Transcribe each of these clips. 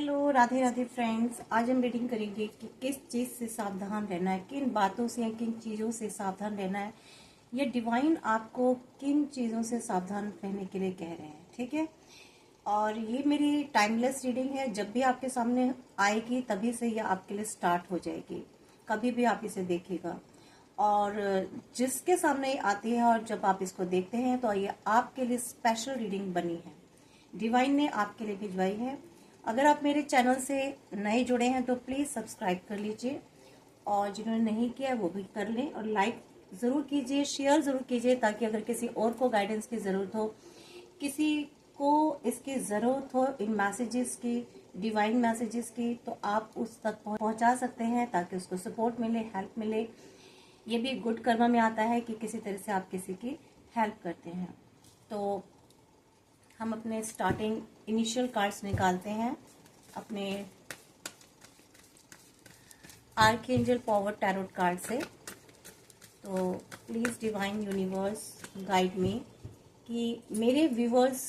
Hello, Radhe Radhe friends. आज हम reading करेंगे कि किस चीज़ से सावधान रहना है, किन बातों से या किन चीज़ों से सावधान रहना है, या डिवाइन आपको किन चीज़ों से सावधान रहने के लिए कह रहे हैं। ठीक है, और ये मेरी टाइमलेस रीडिंग है। जब भी आपके सामने आएगी तभी से ये आपके लिए स्टार्ट हो जाएगी, कभी भी आप इसे देखिएगा। और जिसके सामने ये आती है और जब आप इसको देखते हैं तो ये आपके लिए स्पेशल रीडिंग बनी है, डिवाइन ने आपके लिए भिजवाई है। अगर आप मेरे चैनल से नए जुड़े हैं तो प्लीज़ सब्सक्राइब कर लीजिए, और जिन्होंने नहीं किया वो भी कर लें, और लाइक ज़रूर कीजिए, शेयर ज़रूर कीजिए, ताकि अगर किसी और को गाइडेंस की ज़रूरत हो, किसी को इसकी ज़रूरत हो इन मैसेजेस की, डिवाइन मैसेजेस की, तो आप उस तक पहुंचा सकते हैं ताकि उसको सपोर्ट मिले, हेल्प मिले। ये भी गुड कर्मा में आता है कि किसी तरह से आप किसी की हेल्प करते हैं। तो हम अपने स्टार्टिंग इनिशियल कार्ड्स निकालते हैं अपने आर्कएंजल पावर टैरोट कार्ड से। तो please divine universe guide me कि मेरे व्यूवर्स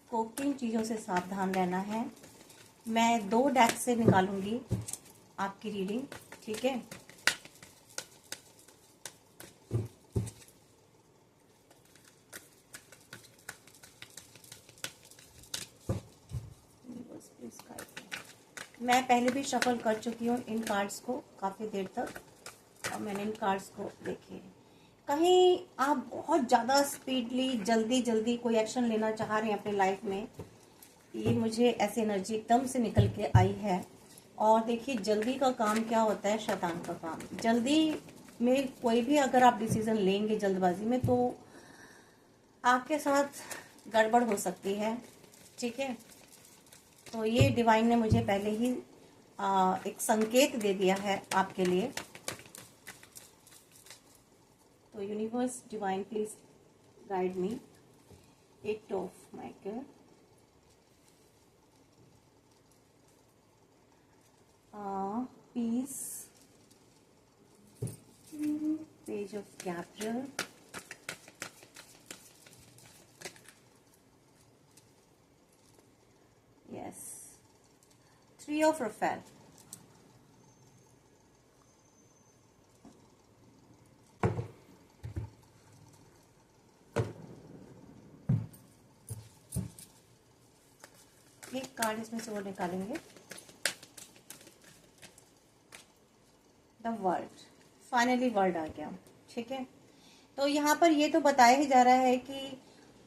को किन चीज़ों से सावधान रहना है। मैं 2 डेक से निकालूंगी आपकी रीडिंग, ठीक है। मैं पहले भी शफल कर चुकी हूँ इन कार्ड्स को काफ़ी देर तक, और मैंने इन कार्ड्स को देखे। कहीं आप बहुत ज़्यादा स्पीडली जल्दी जल्दी कोई एक्शन लेना चाह रहे हैं अपनी लाइफ में, ये मुझे ऐसी एनर्जी एकदम से निकल के आई है। और देखिए, जल्दी का काम क्या होता है, शैतान का काम। जल्दी में कोई भी अगर आप डिसीजन लेंगे जल्दबाजी में तो आपके साथ गड़बड़ हो सकती है, ठीक है। तो ये डिवाइन ने मुझे पहले ही एक संकेत दे दिया है आपके लिए। तो universe divine please guide me. 8 of Michael, peace, page of capital, yes, 3 of Raphael, एक कार्ड इसमें से वो निकालेंगे। द वर्ल्ड, फाइनली वर्ल्ड आ गया, ठीक है। तो यहाँ पर ये तो बताया ही जा रहा है कि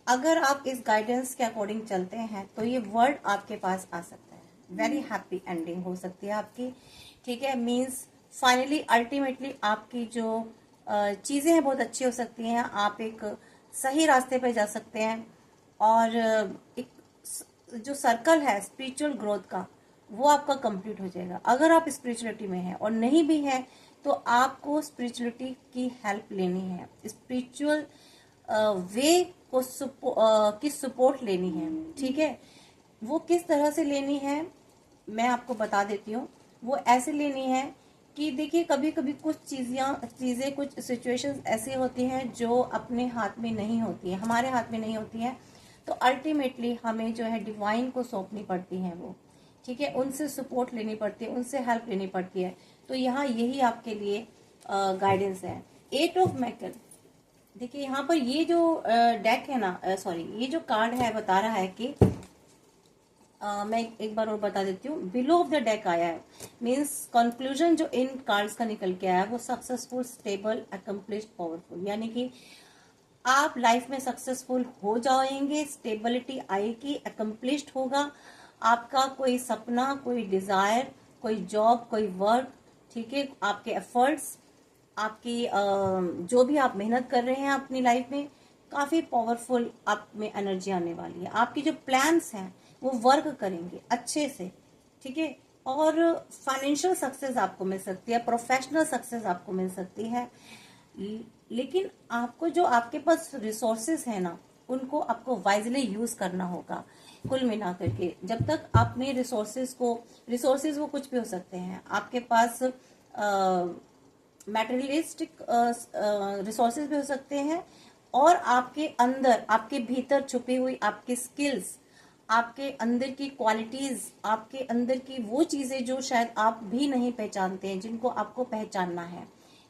अगर आप इस गाइडेंस के अकॉर्डिंग चलते हैं तो ये वर्ड आपके पास आ सकता है। वेरी हैप्पी एंडिंग हो सकती है आपकी, ठीक है। मीन्स फाइनली अल्टीमेटली आपकी जो चीज़ें हैं बहुत अच्छी हो सकती हैं। आप एक सही रास्ते पर जा सकते हैं, और एक जो सर्कल है स्पिरिचुअल ग्रोथ का वो आपका कंप्लीट हो जाएगा। अगर आप स्पिरिचुअलिटी में हैं और नहीं भी हैं तो आपको स्पिरिचुअलिटी की हेल्प लेनी है, स्पिरिचुअल वे को की सपोर्ट लेनी है, ठीक है। वो किस तरह से लेनी है मैं आपको बता देती हूँ। वो ऐसे लेनी है कि देखिए, कभी कभी कुछ चीज़ें कुछ सिचुएशंस ऐसी होती हैं जो अपने हाथ में नहीं होती हैं, हमारे हाथ में नहीं होती हैं। तो अल्टीमेटली हमें जो है डिवाइन को सौंपनी पड़ती हैं वो, ठीक है। उनसे सपोर्ट लेनी पड़ती है, उनसे हेल्प लेनी पड़ती है। तो यहाँ यही आपके लिए गाइडेंस है। 8 ऑफ मैकल, देखिए यहाँ पर ये जो डेक है ना, सॉरी, ये जो कार्ड है बता रहा है कि मैं एक बार और बता देती हूँ। बिलो ऑफ द डेक आया है, मीन्स कंक्लूजन जो इन कार्ड्स का निकल के आया है वो सक्सेसफुल, स्टेबल, अकम्प्लिश्ड, पावरफुल। यानी कि आप लाइफ में सक्सेसफुल हो जाएंगे, स्टेबिलिटी आएगी, अकम्प्लिश्ड होगा आपका कोई सपना, कोई डिजायर, कोई जॉब, कोई वर्क, ठीक है। आपके एफर्ट्स, आपकी जो भी आप मेहनत कर रहे हैं अपनी लाइफ में, काफी पावरफुल आप में एनर्जी आने वाली है। आपकी जो प्लान्स हैं वो वर्क करेंगे अच्छे से, ठीक है। और फाइनेंशियल सक्सेस आपको मिल सकती है, प्रोफेशनल सक्सेस आपको मिल सकती है। लेकिन आपको जो आपके पास रिसोर्सेज है ना, उनको आपको वाइजली यूज करना होगा। कुल मिलाकर के जब तक आपने रिसोर्सेज वो कुछ भी हो सकते हैं आपके पास, मटेरियलिस्टिक रिसोर्सेज भी हो सकते हैं, और आपके अंदर, आपके भीतर छुपी हुई आपकी स्किल्स, आपके अंदर की क्वालिटीज, आपके अंदर की वो चीजें जो शायद आप भी नहीं पहचानते हैं, जिनको आपको पहचानना है।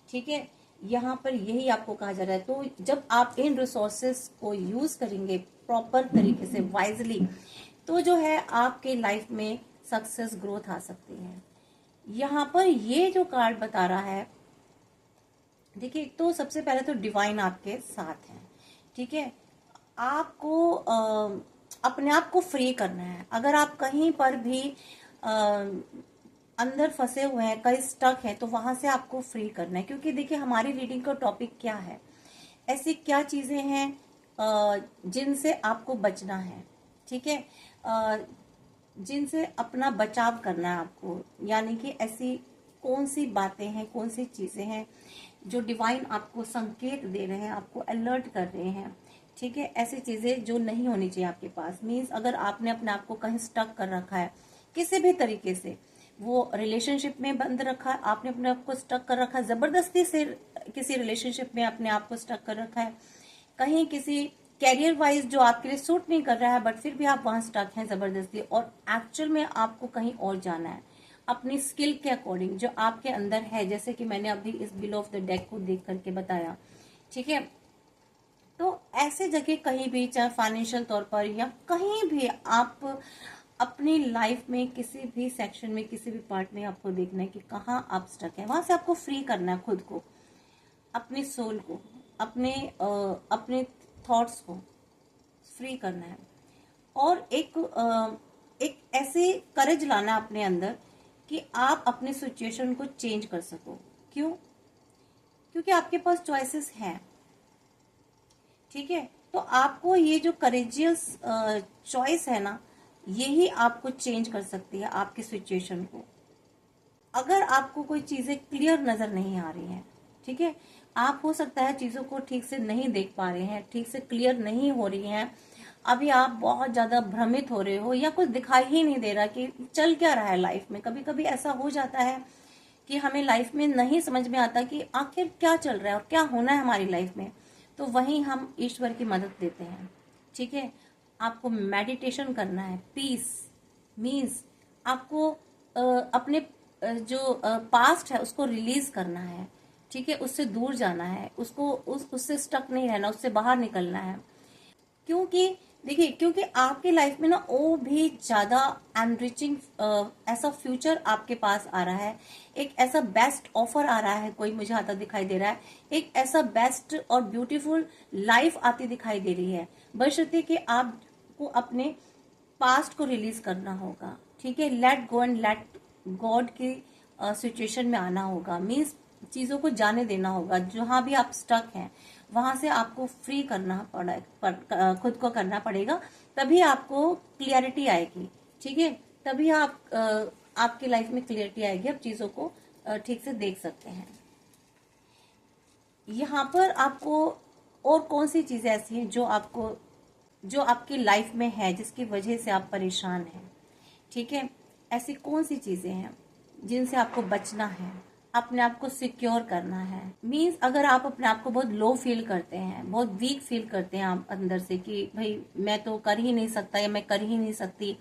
ठीक है, यहाँ पर यही आपको कहा जा रहा है। तो जब आप इन रिसोर्सेस को यूज करेंगे प्रॉपर तरीके से, वाइजली, तो जो है आपके लाइफ में सक्सेस ग्रोथ आ सकती है। यहाँ पर ये जो कार्ड बता रहा है, देखिए, तो सबसे पहले तो डिवाइन आपके साथ है। ठीक है, आपको अपने आप को फ्री करना है। अगर आप कहीं पर भी अंदर फंसे हुए हैं, कहीं स्टक है, तो वहां से आपको फ्री करना है। क्योंकि देखिए, हमारी रीडिंग का टॉपिक क्या है, ऐसी क्या चीजें हैं जिनसे आपको बचना है। ठीक है, जिनसे अपना बचाव करना है आपको, यानी कि ऐसी कौन सी बातें हैं, कौन सी चीजें हैं जो डिवाइन आपको संकेत दे रहे हैं, आपको अलर्ट कर रहे हैं। ठीक है, ऐसी चीजें जो नहीं होनी चाहिए आपके पास। मीन्स अगर आपने अपने आप को कहीं स्टक कर रखा है किसी भी तरीके से, वो रिलेशनशिप में बंद रखा है, आपने अपने आप को स्टक कर रखा है, जबरदस्ती से किसी रिलेशनशिप में अपने आप को स्टक कर रखा है, कहीं किसी कैरियर वाइज जो आपके लिए सूट नहीं कर रहा है, बट फिर भी आप वहां स्टक हैं जबरदस्ती, और एक्चुअल में आपको कहीं और जाना है अपनी स्किल के अकॉर्डिंग जो आपके अंदर है, जैसे कि मैंने अभी इस बिलो ऑफ द डेक को देख करके बताया। ठीक है, तो ऐसे जगह कहीं भी, चाहे फाइनेंशियल तौर पर या कहीं भी, आप अपनी लाइफ में किसी भी सेक्शन में, किसी भी पार्ट में आपको देखना है कि कहाँ आप स्टक है, वहां से आपको फ्री करना है खुद को, अपनी सोल को, अपने थॉट्स को फ्री करना है। और एक ऐसे करेज लाना अपने अंदर कि आप अपने सिचुएशन को चेंज कर सको। क्यों? क्योंकि आपके पास चॉइसेस हैं। ठीक है, तो आपको ये जो करेजियस चॉइस है ना, यही आपको चेंज कर सकती है आपकी सिचुएशन को। अगर आपको कोई चीजें क्लियर नजर नहीं आ रही हैं, ठीक है, आप हो सकता है चीजों को ठीक से नहीं देख पा रहे हैं, ठीक से क्लियर नहीं हो रही हैं, अभी आप बहुत ज्यादा भ्रमित हो रहे हो, या कुछ दिखाई ही नहीं दे रहा कि चल क्या रहा है लाइफ में। कभी कभी ऐसा हो जाता है कि हमें लाइफ में नहीं समझ में आता कि आखिर क्या चल रहा है और क्या होना है हमारी लाइफ में। तो वहीं हम ईश्वर की मदद देते हैं। ठीक है, आपको मेडिटेशन करना है। पीस मीन्स आपको अपने जो पास्ट है उसको रिलीज करना है। ठीक है, उससे दूर जाना है, उससे स्टक नहीं रहना, उससे बाहर निकलना है। क्योंकि देखिए, क्योंकि आपकी लाइफ में ना वो भी ज्यादा एनरिचिंग ऐसा फ्यूचर आपके पास आ रहा है, एक ऐसा बेस्ट ऑफर आ रहा है, कोई मुझे आता दिखाई दे रहा है, एक ऐसा बेस्ट और ब्यूटीफुल लाइफ आती दिखाई दे रही है, बशर्ते कि आपको अपने पास्ट को रिलीज करना होगा। ठीक है, let go and let God की सिचुएशन में आना होगा। मीन्स चीजों को जाने देना होगा, जहां भी आप स्टक हैं वहां से आपको फ्री करना खुद को करना पड़ेगा, तभी आपको क्लियरिटी आएगी। ठीक है, तभी आपकी लाइफ में क्लियरिटी आएगी, आप चीजों को ठीक से देख सकते हैं। यहाँ पर आपको और कौन सी चीजें ऐसी हैं जो आपकी लाइफ में है जिसकी वजह से आप परेशान हैं। ठीक है, ऐसी कौन सी चीजें हैं जिनसे आपको बचना है, अपने आप को सिक्योर करना है। मीन्स अगर आप अपने आप को बहुत लो फील करते हैं, बहुत वीक फील करते हैं आप अंदर से कि भाई मैं तो कर ही नहीं सकता या मैं कर ही नहीं सकती,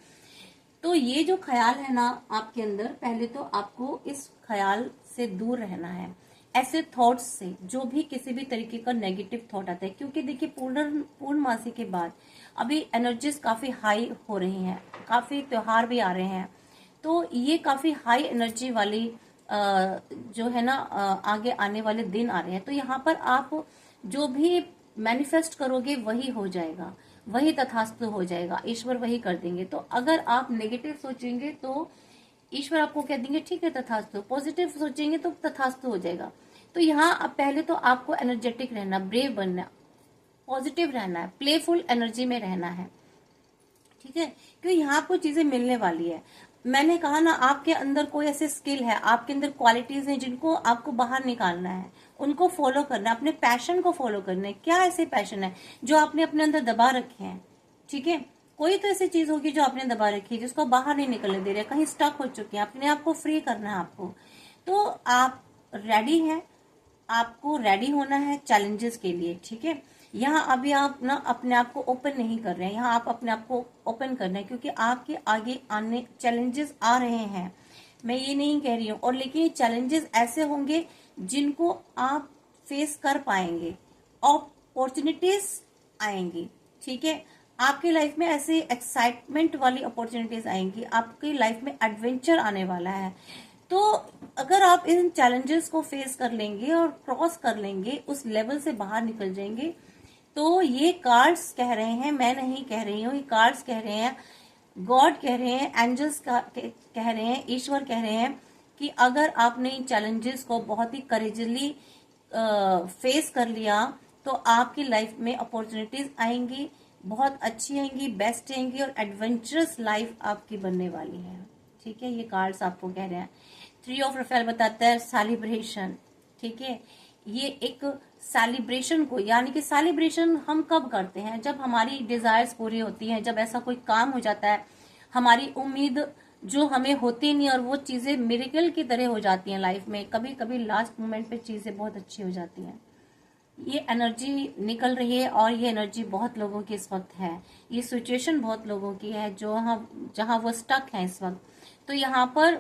तो ये जो ख्याल है ना आपके अंदर, पहले तो आपको इस ख्याल से दूर रहना है, ऐसे थॉट्स से, जो भी किसी भी तरीके का नेगेटिव थॉट आता है। क्योंकि देखिए, पूर्णमासी के बाद अभी एनर्जीज काफी हाई हो रही हैं, काफी त्योहार भी आ रहे हैं, तो ये काफी हाई एनर्जी वाली जो है ना आगे आने वाले दिन आ रहे हैं। तो यहाँ पर आप जो भी मैनिफेस्ट करोगे वही हो जाएगा, वही तथास्तु हो जाएगा, ईश्वर वही कर देंगे। तो अगर आप नेगेटिव सोचेंगे तो ईश्वर आपको कह देंगे ठीक है तथास्तु, पॉजिटिव सोचेंगे तो तथास्तु हो जाएगा। तो यहाँ अब पहले तो आपको एनर्जेटिक रहना, ब्रेव बनना, पॉजिटिव रहना है, प्लेफुल एनर्जी में रहना है। ठीक है, क्योंकि यहाँ आपको चीजें मिलने वाली है। मैंने कहा ना, आपके अंदर कोई ऐसे स्किल है, आपके अंदर क्वालिटीज हैं जिनको आपको बाहर निकालना है, उनको फॉलो करना है, अपने पैशन को फॉलो करना है। क्या ऐसे पैशन है जो आपने अपने अंदर दबा रखे हैं? ठीक है, कोई तो ऐसी चीज होगी जो आपने दबा रखी है, जिसको बाहर नहीं निकलने दे रहे, कहीं स्टक हो चुके हैं, अपने आप को फ्री करना है आपको। तो आप रेडी हैं, आपको रेडी होना है चैलेंजेस के लिए। ठीक है, यहाँ अभी आप ना अपने आप को ओपन नहीं कर रहे हैं, यहाँ आप अपने आप को ओपन कर रहे हैं, क्योंकि आपके आगे आने चैलेंजेस आ रहे हैं, मैं ये नहीं कह रही हूँ। और लेकिन ये चैलेंजेस ऐसे होंगे जिनको आप फेस कर पाएंगे, अपॉर्चुनिटीज आएंगी, ठीक है। आपकी लाइफ में ऐसे एक्साइटमेंट वाली अपॉर्चुनिटीज आएंगी, आपकी लाइफ में एडवेंचर आने वाला है। तो अगर आप इन चैलेंजेस को फेस कर लेंगे और क्रॉस कर लेंगे, उस लेवल से बाहर निकल जाएंगे, तो ये कार्ड्स कह रहे हैं, मैं नहीं कह रही हूँ, ये कार्ड्स कह रहे हैं, गॉड कह रहे हैं, एंजल्स कह रहे हैं, ईश्वर कह रहे हैं कि अगर आपने इन चैलेंजेस को बहुत ही करेजली फेस कर लिया तो आपकी लाइफ में अपॉर्चुनिटीज आएंगी, बहुत अच्छी आएंगी, बेस्ट आएंगी, और एडवेंचरस लाइफ आपकी बनने वाली है, ठीक है। ये कार्ड्स आपको कह रहे हैं। 3 ऑफ रफेल बताता है सेलिब्रेशन, ठीक है। ये एक सेलिब्रेशन को, यानी कि सेलिब्रेशन हम कब करते हैं, जब हमारी डिजायर्स पूरी होती हैं, जब ऐसा कोई काम हो जाता है, हमारी उम्मीद जो हमें होती नहीं और वो चीजें मिरेकल की तरह हो जाती हैं लाइफ में, कभी कभी लास्ट मोमेंट पे चीजें बहुत अच्छी हो जाती हैं। ये एनर्जी निकल रही है और ये एनर्जी बहुत लोगों की इस वक्त है, ये सिचुएशन बहुत लोगों की है जो जहां वो स्टक है इस वक्त। तो यहाँ पर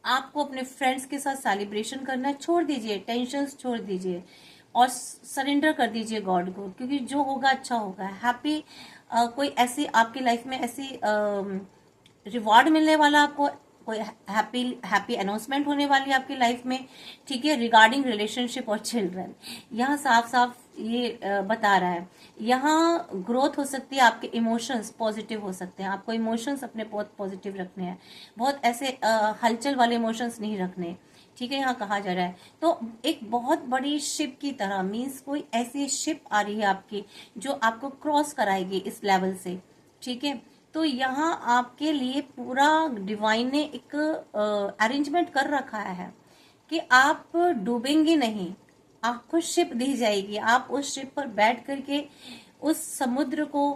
आपको अपने फ्रेंड्स के साथ सेलिब्रेशन करना छोड़ दीजिए, टेंशन्स छोड़ दीजिए और सरेंडर कर दीजिए गॉड को, क्योंकि जो होगा अच्छा होगा। हैप्पी कोई ऐसी आपकी लाइफ में ऐसी रिवॉर्ड मिलने वाला, आपको कोई हैप्पी अनाउंसमेंट होने वाली है आपकी लाइफ में, ठीक है, रिगार्डिंग रिलेशनशिप और चिल्ड्रन। यहाँ साफ साफ ये बता रहा है, यहाँ ग्रोथ हो सकती है, आपके इमोशंस पॉजिटिव हो सकते हैं, आपको इमोशंस अपने बहुत पॉजिटिव रखने हैं, बहुत ऐसे हलचल वाले इमोशंस नहीं रखने, ठीक है, यहाँ कहा जा रहा है। तो एक बहुत बड़ी शिप की तरह, मीन्स कोई ऐसी शिप आ रही है आपकी जो आपको क्रॉस कराएगी इस लेवल से, ठीक है। तो यहाँ आपके लिए पूरा डिवाइन ने एक अरेंजमेंट कर रखा है कि आप डूबेंगे नहीं, आपको शिप दी जाएगी, आप उस शिप पर बैठ करके उस समुद्र को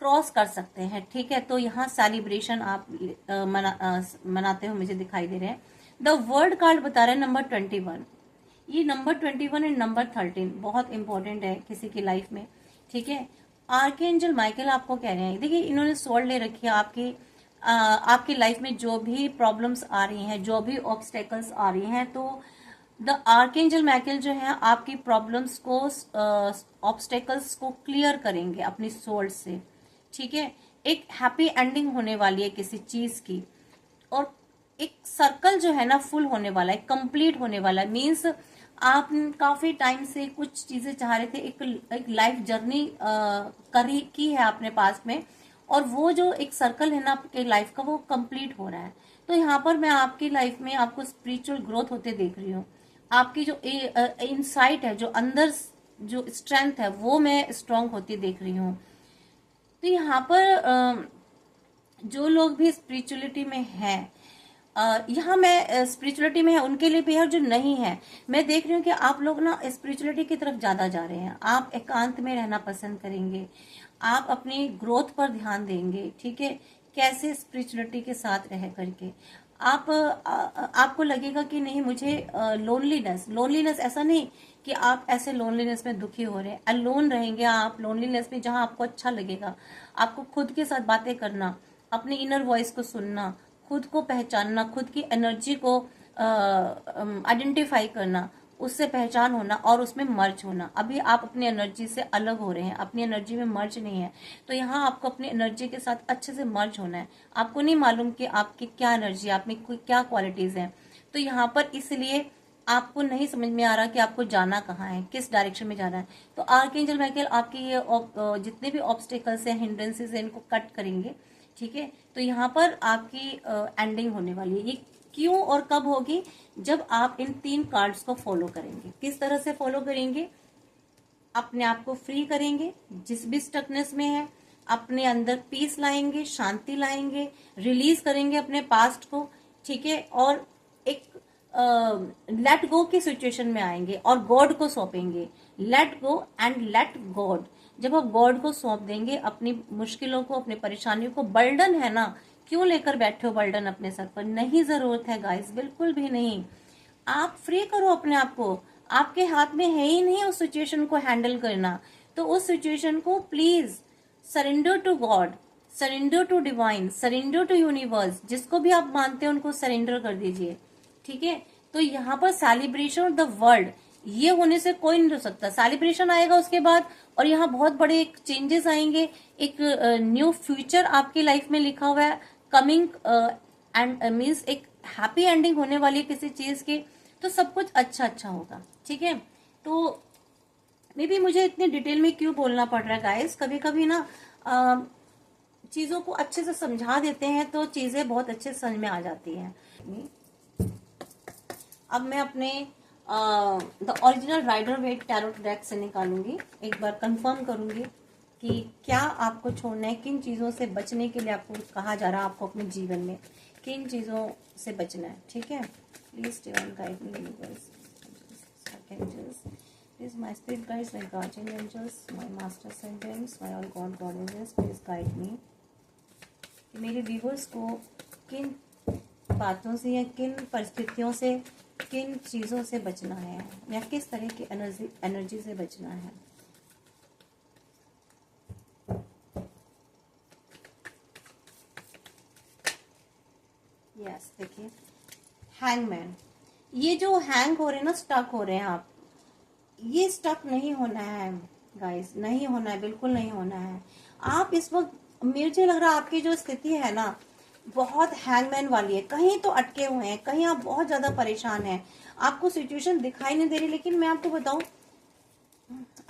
क्रॉस कर सकते हैं, ठीक है। तो यहाँ सेलिब्रेशन आप मनाते हुए मुझे दिखाई दे रहे हैं। द वर्ल्ड कार्ड बता रहे हैं नंबर 21, ये नंबर 21 एंड नंबर 13 बहुत इंपॉर्टेंट है किसी की लाइफ में, ठीक है। आर्कएंजल माइकल आपको कह रहे हैं, देखिए इन्होंने सोल्ड ले रखी है आपकी लाइफ में जो भी प्रॉब्लम्स आ रही हैं, जो भी ऑब्स्टेकल्स आ रही हैं, तो द आर्कएंजल माइकल जो है आपकी प्रॉब्लम्स को, ऑब्स्टेकल्स को क्लियर करेंगे अपनी सोल से, ठीक है। एक हैप्पी एंडिंग होने वाली है किसी चीज की, और एक सर्कल जो है ना फुल होने वाला है, कंप्लीट होने वाला है। मीन्स आप काफी टाइम से कुछ चीजें चाह रहे थे, एक लाइफ जर्नी की है आपने पास में, और वो जो एक सर्कल है ना आपके लाइफ का, वो कंप्लीट हो रहा है। तो यहाँ पर मैं आपकी लाइफ में आपको स्पिरिचुअल ग्रोथ होते देख रही हूँ, आपकी जो इनसाइट है, जो अंदर जो स्ट्रेंथ है, वो मैं स्ट्रांग होती देख रही हूँ। तो यहाँ पर जो लोग भी स्पिरिचुअलिटी में हैं, यहाँ मैं स्पिरिचुअलिटी में है उनके लिए भी है, जो नहीं है, मैं देख रही हूँ कि आप लोग ना स्पिरिचुअलिटी की तरफ ज्यादा जा रहे हैं, आप एकांत में रहना पसंद करेंगे, आप अपनी ग्रोथ पर ध्यान देंगे, ठीक है, कैसे स्पिरिचुअलिटी के साथ रह करके आपको लगेगा कि नहीं मुझे लोनलीनेस ऐसा नहीं कि आप ऐसे लोनलीनेस में दुखी हो रहे हैं, अलोन रहेंगे आप लोनलीनेस में, जहां आपको अच्छा लगेगा, आपको खुद के साथ बातें करना, अपनी इनर वॉइस को सुनना, खुद को पहचानना, खुद की एनर्जी को आइडेंटिफाई करना, उससे पहचान होना और उसमें मर्ज होना। अभी आप अपनी एनर्जी से अलग हो रहे हैं, अपनी एनर्जी में मर्ज नहीं है, तो यहाँ आपको अपनी एनर्जी के साथ अच्छे से मर्ज होना है। आपको नहीं मालूम कि आपकी क्या एनर्जी, आप में क्या क्वालिटीज हैं, तो यहाँ पर इसलिए आपको नहीं समझ में आ रहा कि आपको जाना कहाँ है, किस डायरेक्शन में जाना है। तो आर्कएंजल माइकल आपकी ये जितने भी ऑब्स्टेकल्स हैं, हिंड्रेंसेस हैं, इनको कट करेंगे, ठीक है। तो यहाँ पर आपकी एंडिंग होने वाली है। ये क्यों और कब होगी? जब आप इन 3 कार्ड्स को फॉलो करेंगे। किस तरह से फॉलो करेंगे? अपने आप को फ्री करेंगे जिस भी स्टकनेस में है, अपने अंदर पीस लाएंगे, शांति लाएंगे, रिलीज करेंगे अपने पास्ट को, ठीक है, और एक लेट गो की सिचुएशन में आएंगे और गॉड को सौंपेंगे। Let go and let God. जब आप गॉड को सौंप देंगे अपनी मुश्किलों को, अपनी परेशानियों को, बर्डन है ना, क्यों लेकर बैठे हो बर्डन अपने सर पर? नहीं जरूरत है गाइस, बिल्कुल भी नहीं। आप फ्री करो अपने आप को, आपके हाथ में है ही नहीं उस सिचुएशन को हैंडल करना। तो उस सिचुएशन को please surrender to God, surrender to divine, surrender to universe, जिसको भी आप मानते हैं उनको सरेंडर कर दीजिए। ठीक है, तो यहाँ पर सेलिब्रेशन ऑफ द वर्ल्ड, ये होने से कोई नहीं रोक सकता। सेलिब्रेशन आएगा उसके बाद, और यहाँ बहुत बड़े एक चेंजेस आएंगे, एक न्यू फ्यूचर आपकी लाइफ में लिखा हुआ है कमिंग, एंड मीन्स एक हैप्पी एंडिंग होने वाली है किसी चीज की। तो सब कुछ अच्छा अच्छा होगा। ठीक है, तो मे बी मुझे इतनी डिटेल में क्यों बोलना पड़ रहा है गाइस, कभी कभी ना चीजों को अच्छे से समझा देते हैं तो चीजें बहुत अच्छे समझ में आ जाती हैं। अब मैं अपने the original Rider Waite tarot deck से निकालूंगी, एक बार कंफर्म करूंगी कि क्या आपको छोड़ना है, किन चीजों से बचने के लिए आपको कहा जा रहा है, आपको अपने जीवन में किन चीजों से बचना है। ठीक है, please divine guide me universe, archangels, please my spirit guides, my guardian angels, my master sentence, my all god goddesses, please guide me. मेरे व्यूअर्स को किन बातों से या किन परिस्थितियों से, किन चीजों से बचना है, या किस तरह की एनर्जी से बचना है। यस, देखिए हैंगमैन, ये जो हैंग हो रहे हैं ना, स्टक हो रहे हैं आप, ये स्टक नहीं होना है गाइस, नहीं होना है, बिल्कुल नहीं होना है। आप इस वक्त, मुझे लग रहा है आपकी जो स्थिति है ना बहुत हैंगमैन वाली है, कहीं तो अटके हुए हैं, कहीं आप बहुत ज्यादा परेशान हैं, आपको सिचुएशन दिखाई नहीं दे रही। लेकिन मैं आपको बताऊं,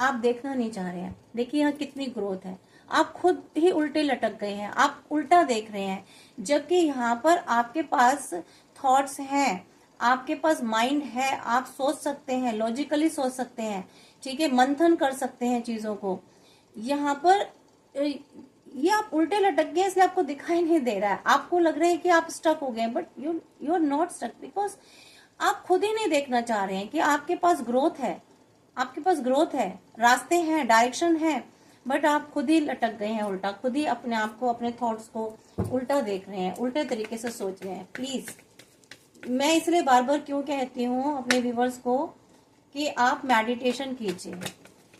आप देखना नहीं चाह रहे हैं। देखिए यहाँ कितनी ग्रोथ है, आप खुद ही उल्टे लटक गए हैं, आप उल्टा देख रहे हैं, जबकि यहाँ पर आपके पास थॉट्स हैं, आपके पास माइंड है, आप सोच सकते हैं, लॉजिकली सोच सकते हैं। ठीक है, मंथन कर सकते हैं चीजों को। यहाँ पर ये आप उल्टे लटक गए, इसलिए आपको दिखाई नहीं दे रहा है, आपको लग रहा है कि आप स्टक हो गए, but you are not stuck, because आप खुद ही नहीं देखना चाह रहे हैं कि आपके पास ग्रोथ है, आपके पास ग्रोथ है, रास्ते हैं, डायरेक्शन है, बट आप खुद ही लटक गए हैं उल्टा, खुद ही अपने आप को, अपने थॉट्स को उल्टा देख रहे हैं, उल्टे तरीके से सोच रहे हैं। प्लीज, मैं इसलिए बार बार क्यों कहती हूँ अपने व्यूवर्स को कि आप मेडिटेशन कीजिए।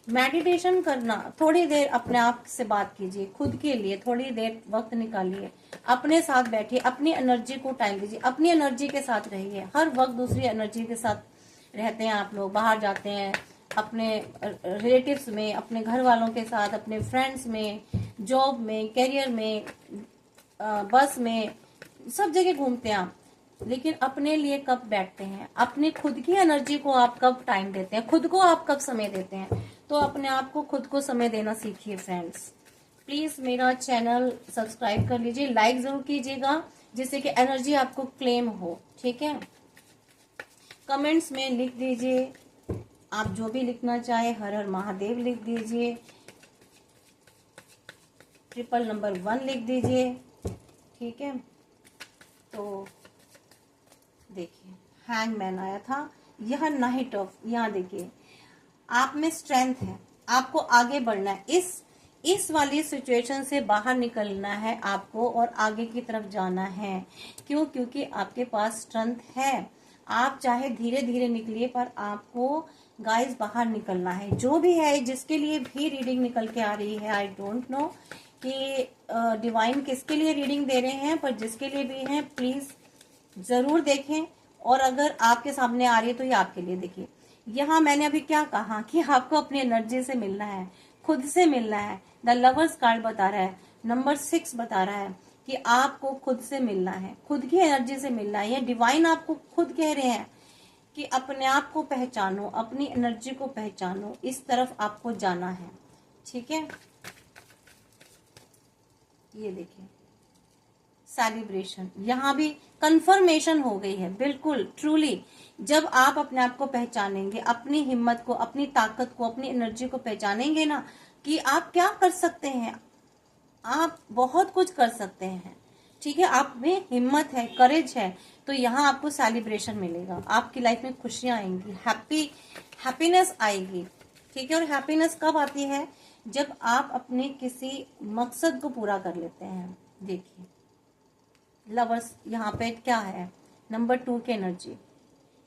मेडिटेशन करना, थोड़ी देर अपने आप से बात कीजिए, खुद के लिए थोड़ी देर वक्त निकालिए, अपने साथ बैठिए, अपनी एनर्जी को टाइम दीजिए, अपनी एनर्जी के साथ रहिए। हर वक्त दूसरी एनर्जी के साथ रहते हैं आप लोग, बाहर जाते हैं अपने रिलेटिव्स में, अपने घर वालों के साथ, अपने फ्रेंड्स में, जॉब में, करियर में, बस में, सब जगह घूमते हैं आप, लेकिन अपने लिए कब बैठते हैं, अपनी खुद की एनर्जी को आप कब टाइम देते हैं, खुद को आप कब समय देते हैं। तो अपने आप को, खुद को समय देना सीखिए फ्रेंड्स। प्लीज मेरा चैनल सब्सक्राइब कर लीजिए, लाइक जरूर कीजिएगा, जिससे कि एनर्जी आपको क्लेम हो। ठीक है, कमेंट्स में लिख दीजिए आप जो भी लिखना चाहे, हर हर महादेव लिख दीजिए, 1 लिख दीजिए। ठीक है, तो देखिए हैंगमैन आया था, यह नाइट ऑफ, यहाँ देखिए आप में स्ट्रेंथ है, आपको आगे बढ़ना है, इस वाली सिचुएशन से बाहर निकलना है आपको और आगे की तरफ जाना है। क्यों? क्योंकि आपके पास स्ट्रेंथ है, आप चाहे धीरे धीरे निकलिए, पर आपको गाइस बाहर निकलना है। जो भी है, जिसके लिए भी रीडिंग निकल के आ रही है, आई डोंट नो कि डिवाइन किसके लिए रीडिंग दे रहे हैं, पर जिसके लिए भी है प्लीज जरूर देखें। और अगर आपके सामने आ रही है तो ये आपके लिए देखिए। यहाँ मैंने अभी क्या कहा कि आपको अपनी एनर्जी से मिलना है, खुद से मिलना है। द लवर्स कार्ड बता रहा है, नंबर 6 बता रहा है कि आपको खुद से मिलना है, खुद की एनर्जी से मिलना है। ये डिवाइन आपको खुद कह रहे हैं कि अपने आप को पहचानो, अपनी एनर्जी को पहचानो, इस तरफ आपको जाना है। ठीक है, ये देखिए सेलिब्रेशन, यहाँ भी कंफर्मेशन हो गई है, बिल्कुल ट्रूली। जब आप अपने आप को पहचानेंगे, अपनी हिम्मत को, अपनी ताकत को, अपनी एनर्जी को पहचानेंगे ना कि आप क्या कर सकते हैं, आप बहुत कुछ कर सकते हैं। ठीक है, आप में हिम्मत है, करेज है, तो यहाँ आपको सेलिब्रेशन मिलेगा, आपकी लाइफ में खुशियां आएंगी, हैप्पीनेस आएगी। ठीक है, और हैप्पीनेस कब आती है? जब आप अपने किसी मकसद को पूरा कर लेते हैं। देखिए लवर्स यहाँ पे क्या है, नंबर 2 की एनर्जी,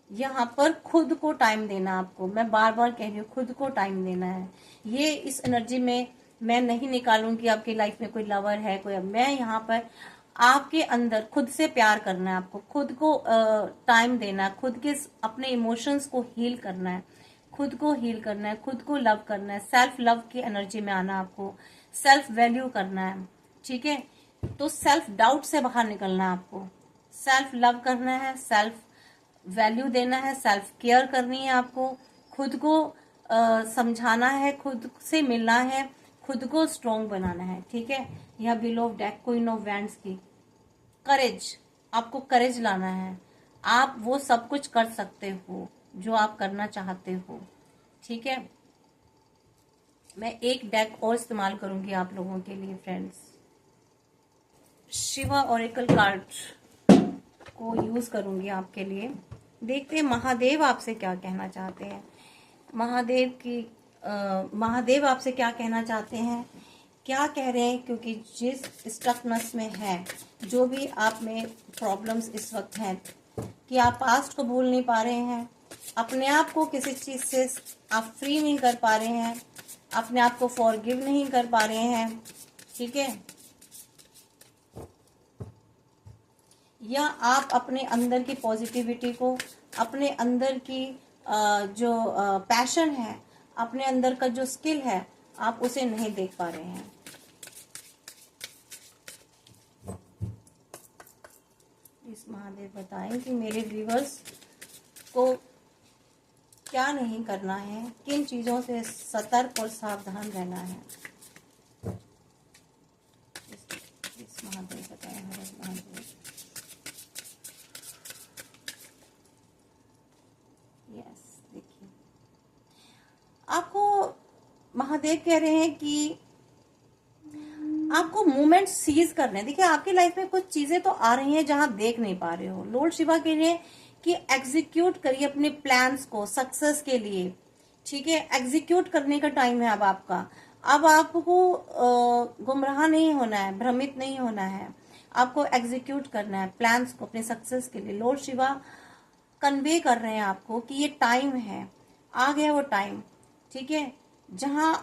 यहाँ पर खुद को टाइम देना आपको, मैं बार बार कह रही हूँ, खुद को टाइम देना है। ये इस एनर्जी में मैं नहीं निकालूंगी आपकी लाइफ में कोई लवर है कोई, मैं यहाँ पर आपके अंदर खुद से प्यार करना है आपको, खुद को टाइम देना है, खुद के अपने इमोशंस को हील करना है, खुद को हील करना है, खुद को लव करना है, सेल्फ लव की एनर्जी में आना आपको, सेल्फ वैल्यू करना है। ठीक है, तो सेल्फ डाउट से बाहर निकलना है आपको, सेल्फ लव करना है, सेल्फ वैल्यू देना है, सेल्फ केयर करनी है आपको, खुद को समझाना है, खुद से मिलना है, खुद को स्ट्रोंग बनाना है। ठीक है, यह below deck queen of wands की करेज, आपको करेज लाना है, आप वो सब कुछ कर सकते हो जो आप करना चाहते हो। ठीक है, मैं एक डेक और इस्तेमाल करूंगी आप लोगों के लिए फ्रेंड्स, शिवा ओरेकल कार्ड को यूज करूंगी आपके लिए। देखते हैं महादेव आपसे क्या कहना चाहते हैं, महादेव आपसे क्या कहना चाहते हैं, क्या कह रहे हैं, क्योंकि जिस स्टकनेस में है, जो भी आप में प्रॉब्लम्स इस वक्त हैं कि आप पास्ट को भूल नहीं पा रहे हैं, अपने आप को किसी चीज से आप फ्री नहीं कर पा रहे हैं, अपने आप को फॉरगिव नहीं कर पा रहे हैं। ठीक है, या आप अपने अंदर की पॉजिटिविटी को, अपने अंदर की जो पैशन है, अपने अंदर का जो स्किल है, आप उसे नहीं देख पा रहे हैं। इस महादेव बताएं कि मेरे व्यूवर्स को क्या नहीं करना है, किन चीजों से सतर्क और सावधान रहना है। इस महादेव बताएं, हर महादेव। यस, देखिए आपको महादेव कह रहे हैं कि आपको मूवमेंट सीज करने हैं। देखिए आपकी लाइफ में कुछ चीजें तो आ रही हैं जहां देख नहीं पा रहे हो। लॉर्ड शिवा कह रहे हैं कि एग्जीक्यूट करिए अपने प्लान्स को सक्सेस के लिए। ठीक है, एग्जीक्यूट करने का टाइम है अब आपका। अब आपको गुमराह नहीं होना है, भ्रमित नहीं होना है, आपको एग्जीक्यूट करना है प्लान्स को अपने सक्सेस के लिए। लॉर्ड शिवा कन्वे कर रहे हैं आपको कि ये टाइम है, आ गया वो टाइम। ठीक है, जहां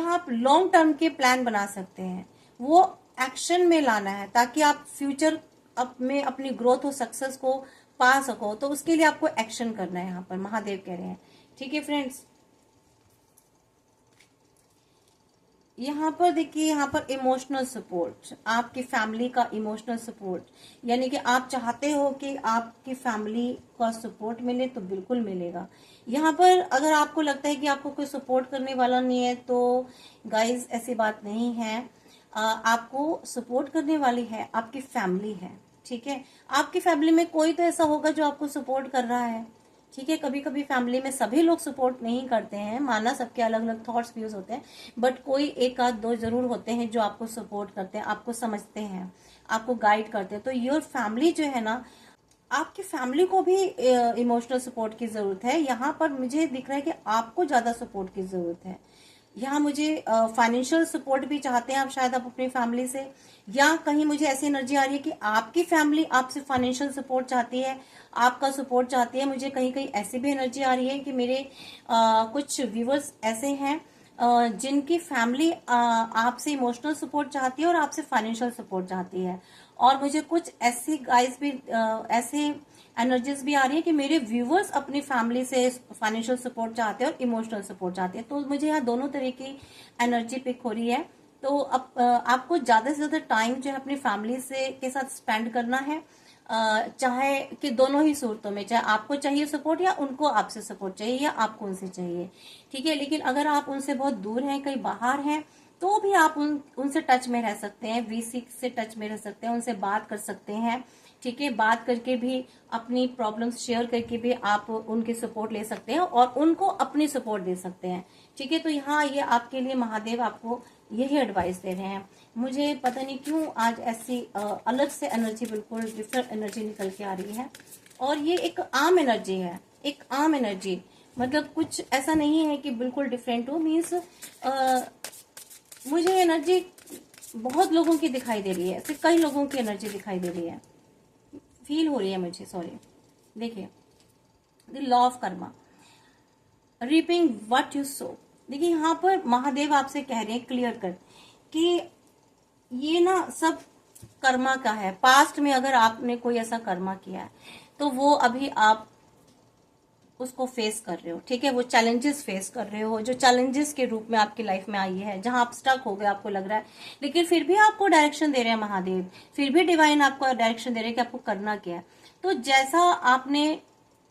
आप लॉन्ग टर्म के प्लान बना सकते हैं, वो एक्शन में लाना है ताकि आप फ्यूचर में अपनी ग्रोथ और सक्सेस को पा सको। तो उसके लिए आपको एक्शन करना है, यहाँ पर महादेव कह रहे हैं। ठीक है फ्रेंड्स, यहाँ पर देखिए, यहाँ पर इमोशनल सपोर्ट, आपकी फैमिली का इमोशनल सपोर्ट, यानी कि आप चाहते हो कि आपकी फैमिली का सपोर्ट मिले तो बिल्कुल मिलेगा। यहाँ पर अगर आपको लगता है कि आपको कोई सपोर्ट करने वाला नहीं है, तो गाइज ऐसी बात नहीं है, आपको सपोर्ट करने वाली है आपकी फैमिली है। ठीक है, आपकी फैमिली में कोई तो ऐसा होगा जो आपको सपोर्ट कर रहा है। ठीक है, कभी कभी फैमिली में सभी लोग सपोर्ट नहीं करते हैं, माना सबके अलग अलग थॉट्स व्यूज होते हैं, बट कोई एक आध दो जरूर होते हैं जो आपको सपोर्ट करते हैं, आपको समझते हैं, आपको गाइड करते हैं। तो योर फैमिली जो है ना, आपकी फैमिली को भी इमोशनल सपोर्ट की जरूरत है। यहाँ पर मुझे दिख रहा है कि आपको ज्यादा सपोर्ट की जरूरत है। यहाँ मुझे फाइनेंशियल सपोर्ट भी चाहते हैं आप, शायद आप अपनी फैमिली से, या कहीं मुझे ऐसी एनर्जी आ रही है कि आपकी फैमिली आपसे फाइनेंशियल सपोर्ट चाहती है, आपका सपोर्ट चाहती है। मुझे कहीं कहीं ऐसी भी एनर्जी आ रही है कि मेरे कुछ व्यूवर्स ऐसे हैं जिनकी फैमिली आपसे इमोशनल सपोर्ट चाहती है और आपसे फाइनेंशियल सपोर्ट चाहती है। और मुझे कुछ ऐसी गाइस भी ऐसे एनर्जीज भी आ रही है कि मेरे व्यूवर्स अपनी फैमिली से फाइनेंशियल सपोर्ट चाहते हैं और इमोशनल सपोर्ट चाहते हैं। तो मुझे यहाँ दोनों तरह की एनर्जी पिक हो रही है। तो अब आपको ज्यादा से ज्यादा टाइम जो है अपनी फैमिली से के साथ स्पेंड करना है, चाहे कि दोनों ही सूरतों में, चाहे आपको चाहिए सपोर्ट या उनको आपसे सपोर्ट चाहिए या आपको उनसे चाहिए। ठीक है, लेकिन अगर आप उनसे बहुत दूर हैं, कहीं बाहर हैं, तो भी आप उनसे टच में रह सकते हैं, वीसी से टच में रह सकते हैं, उनसे बात कर सकते हैं। ठीक है, बात करके भी अपनी प्रॉब्लम्स शेयर करके भी आप उनकी सपोर्ट ले सकते हैं और उनको अपनी सपोर्ट दे सकते हैं। ठीक है, तो यहाँ ये आपके लिए महादेव आपको यही एडवाइस दे रहे हैं। मुझे पता नहीं क्यों आज ऐसी अलग से एनर्जी, बिल्कुल डिफरेंट एनर्जी निकल के आ रही है। और ये एक आम एनर्जी है, एक आम एनर्जी, मतलब कुछ ऐसा नहीं है कि बिल्कुल डिफरेंट हो। मीन्स मुझे एनर्जी बहुत लोगों की दिखाई दे रही है, ऐसे कई लोगों की एनर्जी दिखाई दे रही है, फील हो रही है मुझे, सॉरी। देखिए the law of Karma, reaping what you so. देखिए यहाँ पर महादेव आपसे कह रहे हैं क्लियर कर कि ये ना सब कर्मा का है। पास्ट में अगर आपने कोई ऐसा कर्मा किया है तो वो अभी आप उसको फेस कर रहे हो, ठीक है, वो चैलेंजेस फेस कर रहे हो जो चैलेंजेस के रूप में आपकी लाइफ में आई है, जहां आप स्टक हो गए आपको लग रहा है, लेकिन फिर भी आपको डायरेक्शन दे रहे हैं महादेव, फिर भी डिवाइन आपको डायरेक्शन दे रहे हैं कि आपको करना क्या है। तो जैसा आपने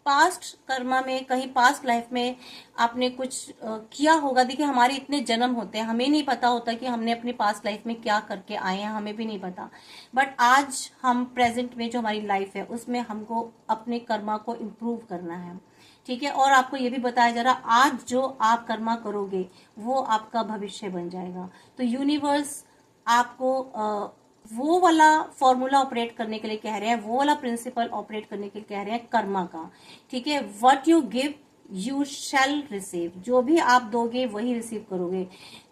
पास्ट कर्मा में, कहीं पास्ट लाइफ में आपने कुछ किया होगा। देखिए हमारे इतने जन्म होते हैं, हमें नहीं पता होता कि हमने अपनी पास्ट लाइफ में क्या करके आए हैं, हमें भी नहीं पता। बट आज हम प्रेजेंट में जो हमारी लाइफ है उसमें हमको अपने कर्मा को इम्प्रूव करना है, ठीक है। और आपको ये भी बताया जा रहा आज जो आप कर्मा करोगे वो आपका भविष्य बन जाएगा। तो यूनिवर्स आपको वो वाला फॉर्मूला ऑपरेट करने के लिए कह रहे हैं, वो वाला प्रिंसिपल ऑपरेट करने के लिए कह रहे हैं कर्मा का, ठीक है। What you give you shall receive, जो भी आप दोगे वही रिसीव करोगे।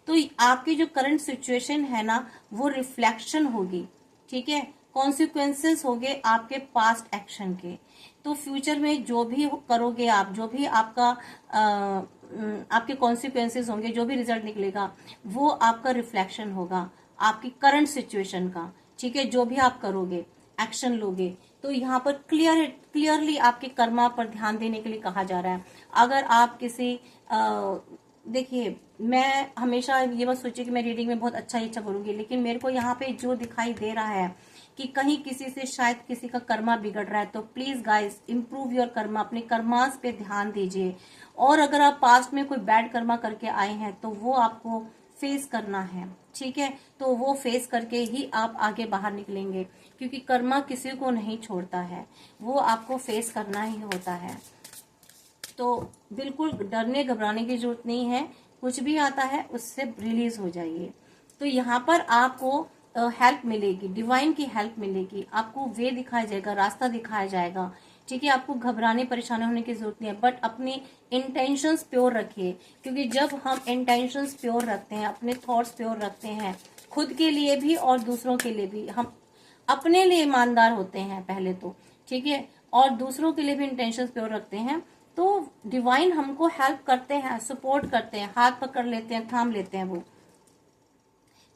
तो आपकी जो करंट सिचुएशन है ना वो रिफ्लेक्शन होगी, ठीक है, कॉन्सिक्वेंसेस होंगे आपके पास्ट एक्शन के। तो फ्यूचर में जो भी करोगे आप, जो भी आपका आपके कॉन्सिक्वेंसेस होंगे, जो भी रिजल्ट निकलेगा वो आपका रिफ्लेक्शन होगा आपकी करंट सिचुएशन का, ठीक है। जो भी आप करोगे, एक्शन लोगे, तो यहाँ पर क्लियरली आपके कर्मा पर ध्यान देने के लिए कहा जा रहा है। अगर आप किसी देखिए मैं हमेशा ये मत सोचिए कि मैं रीडिंग में बहुत अच्छा करूंगी, लेकिन मेरे को यहाँ पे जो दिखाई दे रहा है कि कहीं किसी से शायद किसी का कर्मा बिगड़ रहा है, तो please guys improve your Karma, अपने कर्मास पे ध्यान दीजिए। और अगर आप पास्ट में कोई बैड कर्मा करके आए हैं तो वो आपको फेस करना है, ठीक है। तो वो फेस करके ही आप आगे बाहर निकलेंगे, क्योंकि कर्मा किसी को नहीं छोड़ता है, वो आपको फेस करना ही होता है। तो बिल्कुल डरने घबराने की जरूरत नहीं है, कुछ भी आता है उससे रिलीज हो जाइए। तो यहाँ पर आपको हेल्प मिलेगी, डिवाइन की हेल्प मिलेगी, आपको वे दिखाया जाएगा, रास्ता दिखाया जाएगा, ठीक है। आपको घबराने परेशान होने की जरूरत नहीं है, बट अपनी इंटेंशंस प्योर रखिए, क्योंकि जब हम इंटेंशंस प्योर रखते हैं, अपने थॉट्स प्योर रखते हैं, खुद के लिए भी और दूसरों के लिए भी, हम अपने लिए ईमानदार होते हैं पहले तो, ठीक है, और दूसरों के लिए भी इंटेंशंस प्योर रखते हैं, तो डिवाइन हमको हेल्प करते हैं, सपोर्ट करते हैं, हाथ पकड़ लेते हैं, थाम लेते हैं। वो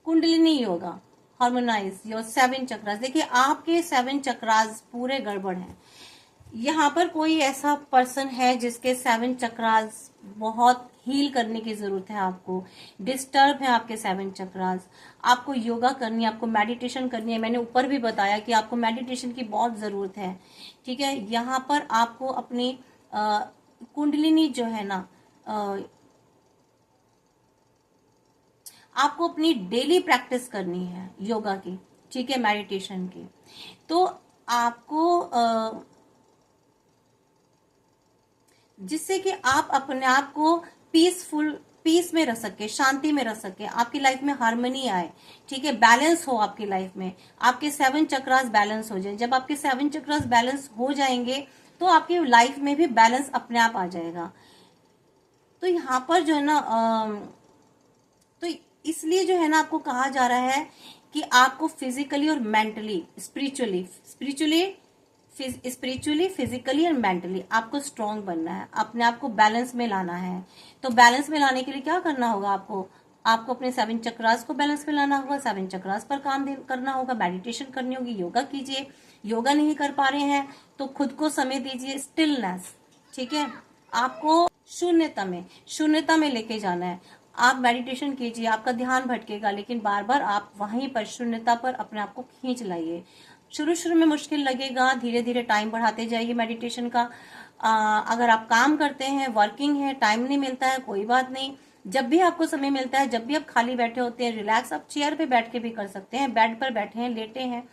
कुंडलिनी योगा, हार्मोनाइज योर 7 चक्रास। देखिए आपके 7 चक्रास पूरे गड़बड़ हैं। यहाँ पर कोई ऐसा पर्सन है जिसके 7 चक्रास बहुत हील करने की जरूरत है, आपको डिस्टर्ब है आपके 7 चक्रास, आपको योगा करनी है, आपको मेडिटेशन करनी है। मैंने ऊपर भी बताया कि आपको मेडिटेशन की बहुत जरूरत है, ठीक है। यहाँ पर आपको अपनी कुंडलिनी जो है ना, आपको अपनी डेली प्रैक्टिस करनी है योगा की, ठीक है, मेडिटेशन की। तो आपको जिससे कि आप अपने आप को पीस में रह सके, शांति में रह सके, आपकी लाइफ में हार्मनी आए, ठीक है, बैलेंस हो आपकी लाइफ में, आपके 7 चक्रास बैलेंस हो जाए। जब आपके 7 चक्रास बैलेंस हो जाएंगे तो आपकी लाइफ में भी बैलेंस अपने आप आ जाएगा। तो यहाँ पर जो है ना तो इसलिए जो है ना आपको कहा जा रहा है कि आपको फिजिकली और मेंटली, स्पिरिचुअली, फिजिकली और मेंटली आपको स्ट्रांग बनना है, अपने आप को बैलेंस में लाना है। तो बैलेंस में लाने के लिए क्या करना होगा आपको अपने 7 चक्रास को बैलेंस में लाना होगा, 7 चक्रास पर काम करना होगा, मेडिटेशन करनी होगी, योगा कीजिए। योगा नहीं कर पा रहे हैं तो खुद को समय दीजिए, स्टिलनेस, ठीक है। आपको शून्यता में लेके जाना है। आप मेडिटेशन कीजिए, आपका ध्यान भटकेगा, लेकिन बार बार आप वहीं पर शून्यता पर अपने आप को खींच लाइए। शुरू में मुश्किल लगेगा, धीरे धीरे टाइम बढ़ाते जाइए मेडिटेशन का। अगर आप काम करते हैं, वर्किंग है, टाइम नहीं मिलता है, कोई बात नहीं, जब भी आपको समय मिलता है, जब भी आप खाली बैठे होते हैं, रिलैक्स, आप चेयर पे बैठ के भी कर सकते हैं, बेड पर बैठे हैं, लेटे हैं,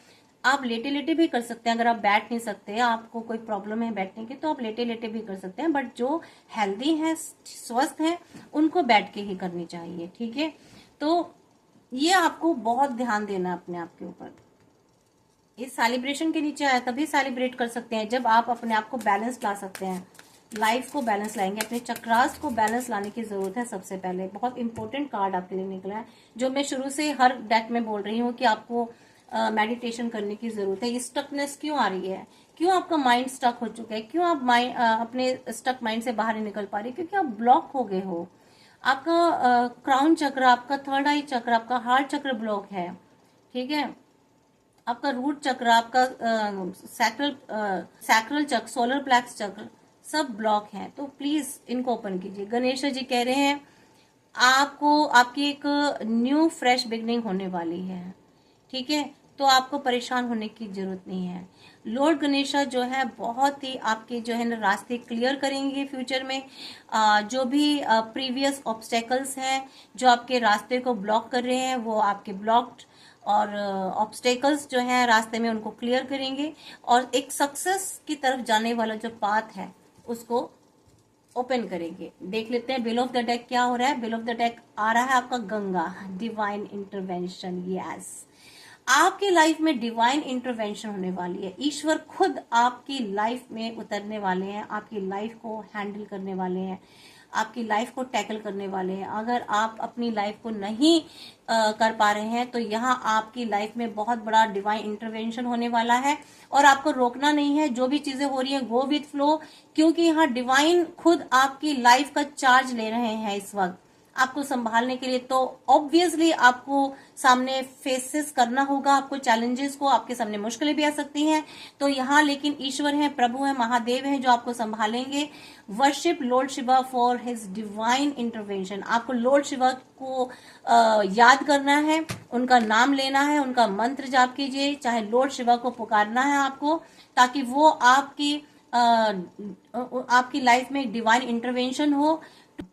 आप लेटे लेटे भी कर सकते हैं। अगर आप बैठ नहीं सकते, आपको कोई प्रॉब्लम है बैठने की, तो आप लेटे लेटे भी कर सकते हैं, बट जो हेल्दी है, स्वस्थ है, उनको बैठ के ही करनी चाहिए, ठीक है। तो ये आपको बहुत ध्यान देना अपने आप के ऊपर। इस सेलिब्रेशन के नीचे आया तभी सेलिब्रेट कर सकते हैं जब आप अपने आप को बैलेंस ला सकते हैं, लाइफ को बैलेंस लाएंगे, अपने चक्रास को बैलेंस लाने की जरूरत है। सबसे पहले बहुत इंपॉर्टेंट कार्ड आपके लिए निकला है, जो मैं शुरू से हर डेक में बोल रही हूँ कि आपको मेडिटेशन करने की जरूरत है। ये स्टकनेस क्यों आ रही है, क्यों आपका माइंड स्टक हो चुका है, क्यों आप अपने स्टक माइंड से बाहर नहीं निकल पा रहे, क्योंकि आप ब्लॉक हो गए हो। आपका क्राउन चक्र, आपका थर्ड आई चक्र, आपका हार्ट चक्र ब्लॉक है, ठीक है। आपका रूट चक्र, आपका सैक्रल चक्र, सोलर प्लेक्स चक्र सब ब्लॉक है। तो प्लीज इनको ओपन कीजिए। गणेश जी कह रहे हैं आपको, आपकी एक न्यू फ्रेश बिगनिंग होने वाली है, ठीक है। तो आपको परेशान होने की जरूरत नहीं है। लॉर्ड गणेशा जो है बहुत ही आपके जो है ना रास्ते क्लियर करेंगे फ्यूचर में। जो भी प्रीवियस ऑब्स्टेकल्स हैं जो आपके रास्ते को ब्लॉक कर रहे हैं, वो आपके ब्लॉक्ड और ऑब्स्टेकल्स जो हैं रास्ते में उनको क्लियर करेंगे, और एक सक्सेस की तरफ जाने वाला जो पाथ है उसको ओपन करेंगे। देख लेते हैं बिल ऑफ द डेक क्या हो रहा है। बिल ऑफ द डेक आ रहा है आपका गंगा, डिवाइन इंटरवेंशन। यस, आपकी लाइफ में डिवाइन इंटरवेंशन होने वाली है। ईश्वर खुद आपकी लाइफ में उतरने वाले हैं, आपकी लाइफ को हैंडल करने वाले हैं, आपकी लाइफ को टैकल करने वाले हैं। अगर आप अपनी लाइफ को नहीं कर पा रहे हैं तो यहाँ आपकी लाइफ में बहुत बड़ा डिवाइन इंटरवेंशन होने वाला है, और आपको रोकना नहीं है। जो भी चीजें हो रही हैं गो विथ फ्लो, क्योंकि यहाँ डिवाइन खुद आपकी लाइफ का चार्ज ले रहे हैं इस वक्त आपको संभालने के लिए। तो ऑब्वियसली आपको सामने फेसेस करना होगा, आपको चैलेंजेस को, आपके सामने मुश्किलें भी आ सकती हैं। तो यहाँ लेकिन ईश्वर है, प्रभु है, महादेव है जो आपको संभालेंगे। Worship Lord Shiva for his divine intervention. आपको लॉर्ड शिवा को याद करना है, उनका नाम लेना है, उनका मंत्र जाप कीजिए, चाहे लॉर्ड शिवा को पुकारना है आपको, ताकि वो आपकी लाइफ में डिवाइन इंटरवेंशन हो,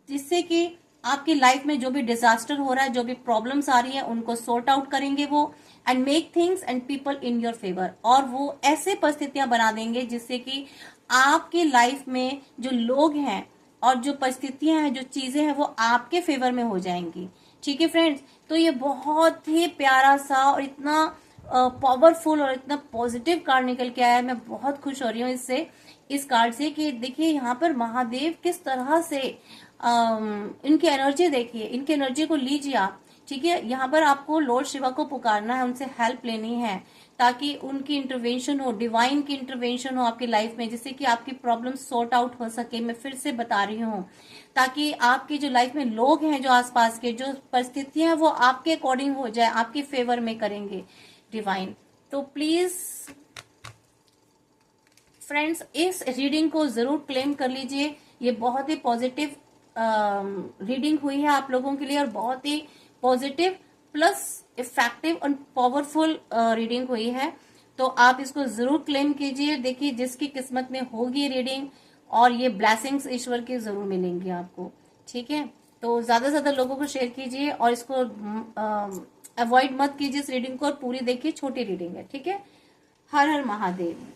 जिससे कि आपकी लाइफ में जो भी डिजास्टर हो रहा है, जो भी प्रॉब्लम्स आ रही है, उनको सॉर्ट आउट करेंगे वो, and make things and people in your favour. और वो ऐसे परिस्थितियां बना देंगे जिससे कि आपकी लाइफ में जो लोग हैं और जो परिस्थितियां हैं, जो चीजें हैं, वो आपके फेवर में हो जाएंगी, ठीक है फ्रेंड्स। तो ये बहुत ही प्यारा सा और इतना पावरफुल और इतना पॉजिटिव कार्ड निकल के आया है। मैं बहुत खुश हो रही हूँ इससे, इस कार्ड से, कि देखिए यहाँ पर महादेव किस तरह से इनकी एनर्जी देखिए, इनकी एनर्जी को लीजिए आप, ठीक है। यहाँ पर आपको लॉर्ड शिवा को पुकारना है, उनसे हेल्प लेनी है, ताकि उनकी इंटरवेंशन हो, डिवाइन की इंटरवेंशन हो आपकी लाइफ में, जिससे कि आपकी प्रॉब्लम सॉर्ट आउट हो सके। मैं फिर से बता रही हूँ, ताकि आपकी जो लाइफ में लोग हैं, जो आसपास के जो परिस्थितियां हैं, वो आपके अकॉर्डिंग हो जाए, आपके फेवर में करेंगे डिवाइन। तो प्लीज फ्रेंड्स इस रीडिंग को जरूर क्लेम कर लीजिए। ये बहुत ही पॉजिटिव रीडिंग हुई है आप लोगों के लिए, और बहुत ही पॉजिटिव प्लस इफेक्टिव और पावरफुल रीडिंग हुई है। तो आप इसको जरूर क्लेम कीजिए। देखिए जिसकी किस्मत में होगी रीडिंग, और ये ब्लेसिंग्स ईश्वर की जरूर मिलेंगी आपको, ठीक है। तो ज्यादा से ज्यादा लोगों को शेयर कीजिए, और इसको अवॉइड मत कीजिए इस रीडिंग को, और पूरी देखिए, छोटी रीडिंग है, ठीक है। हर हर महादेव।